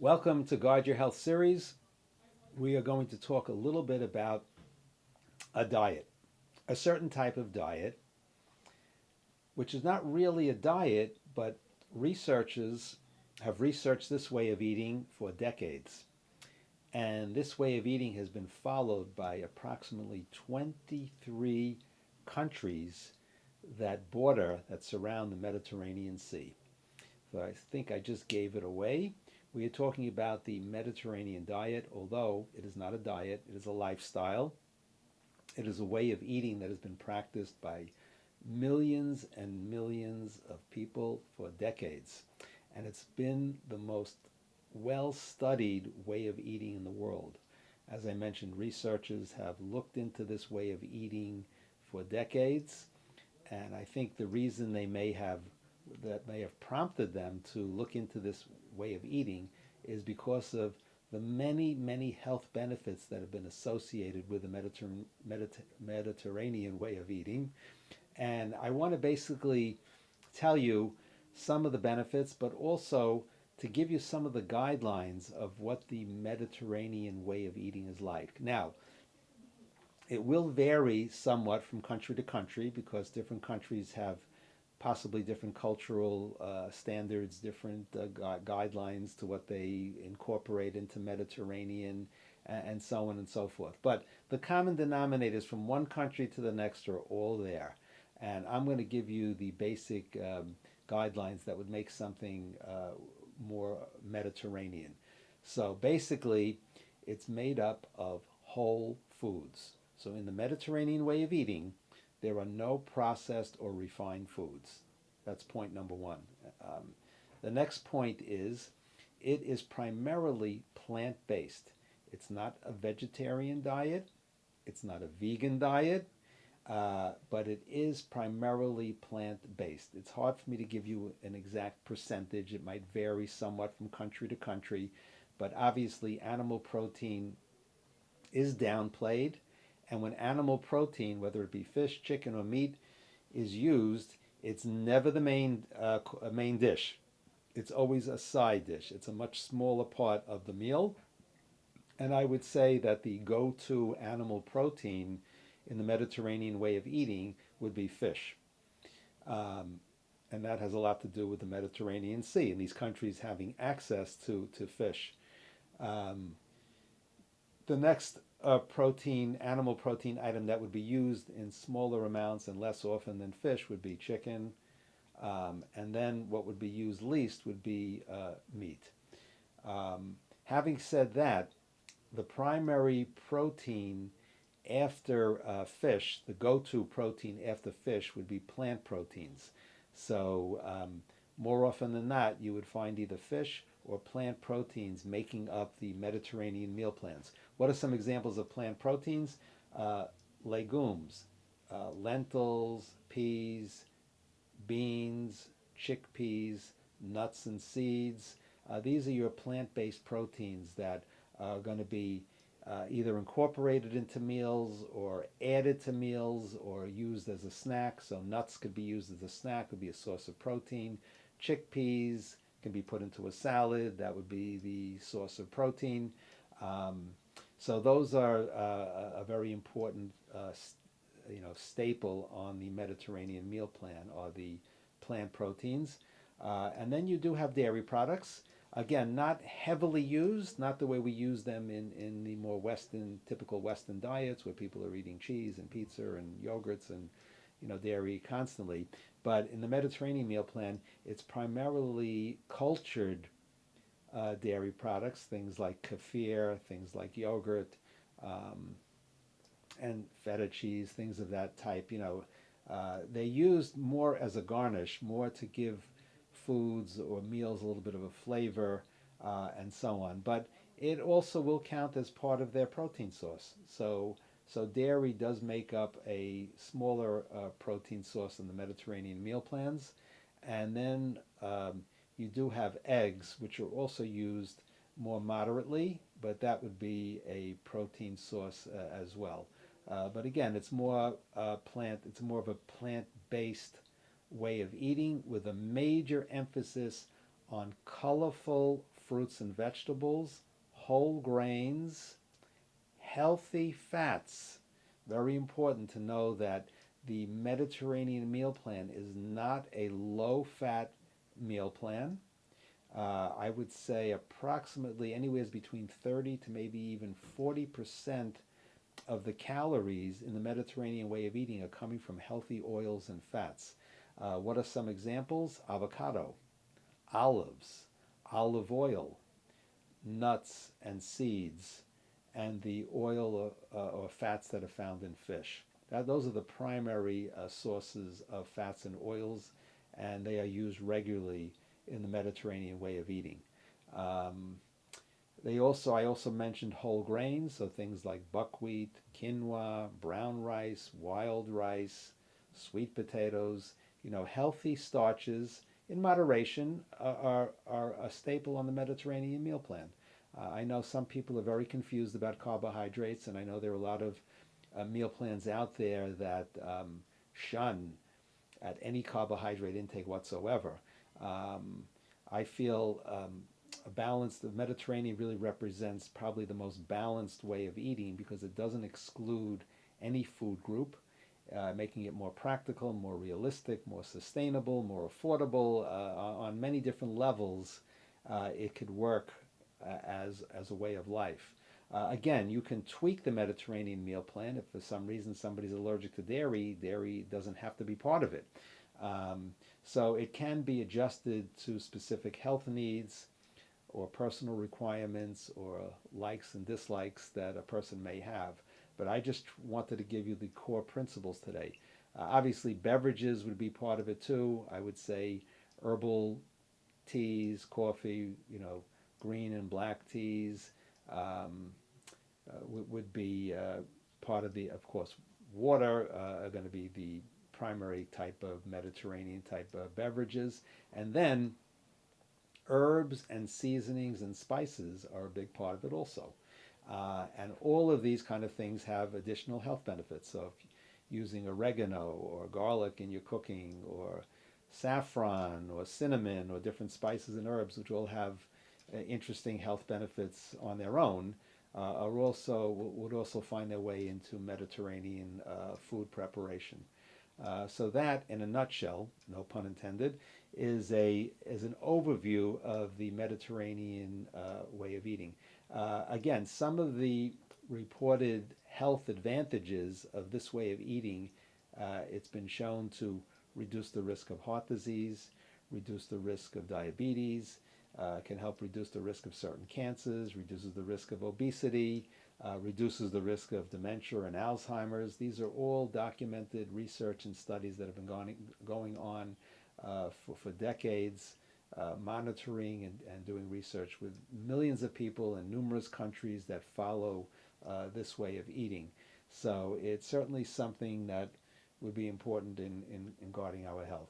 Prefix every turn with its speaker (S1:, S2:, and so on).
S1: Welcome to Guard Your Health series. We are going to talk a little bit about a diet, a certain type of diet, which is not really a diet, but researchers have researched this way of eating for decades. And this way of eating has been followed by approximately 23 countries that surround the Mediterranean Sea. So I think I just gave it away. We are talking about the Mediterranean diet, although it is not a diet, it is a lifestyle. It is a way of eating that has been practiced by millions and millions of people for decades. And it's been the most well studied way of eating in the world. As I mentioned, researchers have looked into this way of eating for decades, and I think the reason that may have prompted them to look into this way of eating is because of the many, many health benefits that have been associated with the Mediterranean way of eating. And I want to basically tell you some of the benefits, but also to give you some of the guidelines of what the Mediterranean way of eating is like. Now, it will vary somewhat from country to country because different countries have possibly different cultural standards, different guidelines to what they incorporate into Mediterranean, and so on and so forth. But the common denominators from one country to the next are all there. And I'm going to give you the basic guidelines that would make something more Mediterranean. So basically, it's made up of whole foods. So in the Mediterranean way of eating, there are no processed or refined foods. That's point number one. Um, the next point is it is primarily plant based. It's not a vegetarian diet, it's not a vegan diet, but it is primarily plant based. It's hard for me to give you an exact percentage. It might vary somewhat from country to country, but obviously, animal protein is downplayed. And when animal protein, whether it be fish, chicken, or meat, is used, it's never the main dish. It's always a side dish. It's a much smaller part of the meal. And I would say that the go to animal protein in the Mediterranean way of eating would be fish. Um, and that has a lot to do with the Mediterranean Sea and these countries having access to fish. Um, the next animal protein item that would be used in smaller amounts and less often than fish would be chicken. And then what would be used least would be meat. Having said that, the primary protein after fish, the go to protein after fish would be plant proteins. So, more often than not, you would find either fish or plant proteins making up the Mediterranean meal plans. What are some examples of plant proteins? Uh, Legumes, lentils, peas, beans, chickpeas, nuts and seeds. These are your plant based proteins that are going to be either incorporated into meals or added to meals or used as a snack. So, nuts could be used as a snack, would be a source of protein. Chickpeas can be put into a salad, that would be the source of protein. Um, so, those are a very important staple on the Mediterranean meal plan are the plant proteins. And then you do have dairy products. Again, not heavily used, not the way we use them in the more typical Western diets where people are eating cheese and pizza and yogurts and dairy constantly. But in the Mediterranean meal plan, it's primarily cultured dairy products, things like kefir, things like yogurt, um, and feta cheese, things of that type. They're used more as a garnish, more to give foods or meals a little bit of a flavor, and so on. But it also will count as part of their protein source. So dairy does make up a smaller protein source in the Mediterranean meal plans. And then you do have eggs, which are also used more moderately, but that would be a protein source as well. But again, it's more plant. It's more of a plant-based way of eating with a major emphasis on colorful fruits and vegetables, whole grains, healthy fats. Very important to know that the Mediterranean meal plan is not a low fat meal plan. I would say approximately anywhere between 30 to maybe even 40% of the calories in the Mediterranean way of eating are coming from healthy oils and fats. What are some examples? Avocado, olives, olive oil, nuts and seeds, and the oil or fats that are found in fish. Those are the primary sources of fats and oils, and they are used regularly in the Mediterranean way of eating. Um, I also mentioned whole grains, so things like buckwheat, quinoa, brown rice, wild rice, sweet potatoes. Healthy starches in moderation are a staple on the Mediterranean meal plan. I know some people are very confused about carbohydrates, and I know there are a lot of meal plans out there that shun at any carbohydrate intake whatsoever. Um, I feel the Mediterranean really represents probably the most balanced way of eating because it doesn't exclude any food group, making it more practical, more realistic, more sustainable, more affordable on many different levels. It could work as a way of life. Again, you can tweak the Mediterranean meal plan if for some reason somebody's allergic to dairy. Dairy doesn't have to be part of it. So it can be adjusted to specific health needs or personal requirements or likes and dislikes that a person may have. But I just wanted to give you the core principles today. Obviously, beverages would be part of it too. I would say herbal teas, coffee, green and black teas would be part of the, of course, water are going to be the primary type of Mediterranean type of beverages. And then herbs and seasonings and spices are a big part of it also. And all of these kind of things have additional health benefits. So if using oregano or garlic in your cooking or saffron or cinnamon or different spices and herbs, which all have interesting health benefits on their own, would also find their way into Mediterranean food preparation. So that, in a nutshell, no pun intended, is an overview of the Mediterranean way of eating. Again, some of the reported health advantages of this way of eating, it's been shown to reduce the risk of heart disease, reduce the risk of diabetes, can help reduce the risk of certain cancers, reduces the risk of obesity, reduces the risk of dementia and Alzheimer's. These are all documented research and studies that have been going on for decades, monitoring and doing research with millions of people in numerous countries that follow this way of eating. So it's certainly something that would be important in guarding our health.